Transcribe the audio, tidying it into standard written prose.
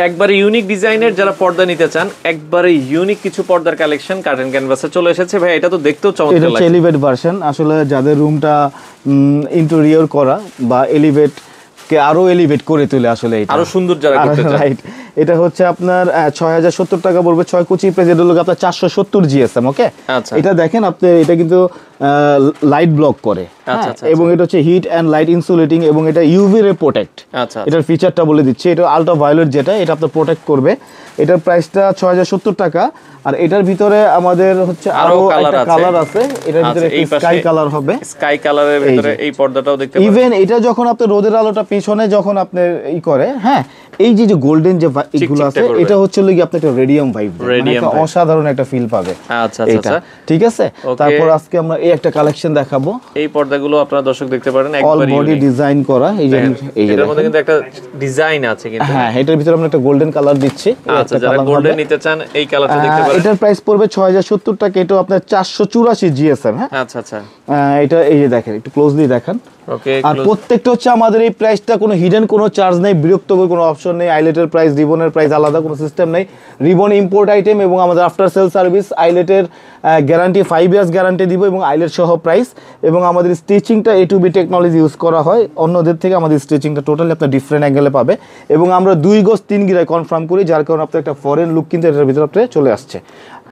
একবারে ইউনিক ডিজাইনের যারা পর্দা নিতে চান, একবারে ইউনিক কিছু পর্দার কালেকশন কার্টেন ক্যানভাসে চলে এসেছে ভাই। এটা তো দেখতেও চমৎকার লাগছে। এটা এলিভেট ভার্সন, আসলে যাদের রুমটা ইন্টেরিয়র করা বা এলিভেট কে আরো এলিভেট করে তোলে, আসলে এটা আরো সুন্দর যারা করতে চান। রাইট, এটা হচ্ছে আপনার 6070 টাকা পড়বে, 6 কুচি প্রেজেন্ট হলো আপনার 470 জিএসএম। ওকে, আচ্ছা, এটা দেখেন আপনি, এটা কিন্তু লাইট ব্লক করে, এবং এটা হচ্ছে হিট এন্ড লাইট ইনসুলেটিং, এবং এটা ইউভি রে প্রোটেক্ট। আচ্ছা, এটার ফিচারটা বলে দিচ্ছি, এটা আলট্রা ভায়োলেট যেটা, এটা আপনার প্রোটেক্ট করবে। এটার প্রাইসটা 6070 টাকা। আর এটার ভিতরে আমাদের হচ্ছে আরো একটা কালার আছে, এটার ভিতরে স্কাই কালার হবে। স্কাই কালারের ভিতরে এই পর্দাটাও দেখতে পারেন। ইভেন এটা যখন আপনি রোদের আলোটা পিছনে যখন আপনি ই করে, হ্যাঁ, এই যে গোল্ডেন যে এগুলো আছে, এটা হচ্ছে লাগি আপনি একটা রেডিয়াম ভাইব, মানে একটা অসাধারণ একটা ফিল পাবে। আচ্ছা আচ্ছা, ঠিক আছে। তারপর আজকে আমরা এই একটা কালেকশন দেখাবো। এই পর্দাগুলো আপনারা দর্শক দেখতে পারেন, অল বডি ডিজাইন করা। এই যে এটার মধ্যে কিন্তু একটা ডিজাইন আছে কিন্তু। হ্যাঁ, এটার ভিতরে আমরা একটা গোল্ডেন কালার দিচ্ছি। আচ্ছা, যারা গোল্ডেন নিতে চান এই কালারটা দেখতে পারেন। এটার প্রাইস পড়বে 6070 টাকা। এটা আপনার 484 জিএসএম। হ্যাঁ, আচ্ছা আচ্ছা, এটা এই যে দেখেন, একটু ক্লোজলি দেখেন। ওকে, আর প্রত্যেকটা হচ্ছে আমাদের এই প্রাইসটা কোনো হিডেন কোনো চার্জ নেই, বিরক্তকর কোনো অপশন নেই। আইলেটের প্রাইস, রিবনের প্রাইস আলাদা কোনো সিস্টেম নেই। রিবন ইম্পোর্ট আইটেম, এবং আমাদের আফটার সেল সার্ভিস, আইলেটের গ্যারান্টি 5 ইয়ার্স গ্যারান্টি দিব, এবং আইলেট সহ প্রাইস। এবং আমাদের স্টিচিংটা A2B টেকনোলজি ইউজ করা হয়, অন্যদের থেকে আমাদের স্টিচিংটা টোটালি আপনার ডিফারেন্ট অ্যাঙ্গেলে পাবে। এবং আমরা 2 গজ 3 গিরায় কনফার্ম করি, যার কারণে আপনার একটা ফরেন লুক কিন্তু এটার ভিতরে চলে আসছে।